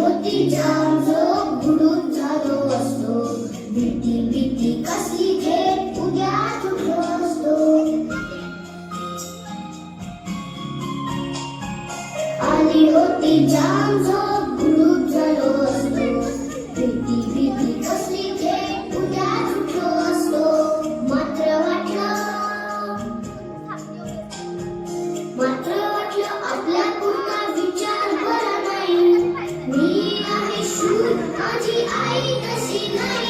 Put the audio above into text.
होती जाम झोप बुडून झालो असतो भीती भीती कसली घेत उद्या उठलो असतो आली होती जाम झोप बुडून झालो असतो भीती भीती कसली घेत उद्या उठलो असतो मात्र वाटलं आपल्या पुरता विचार बरा नाही मी आहे शूर माझी आई तशी नाही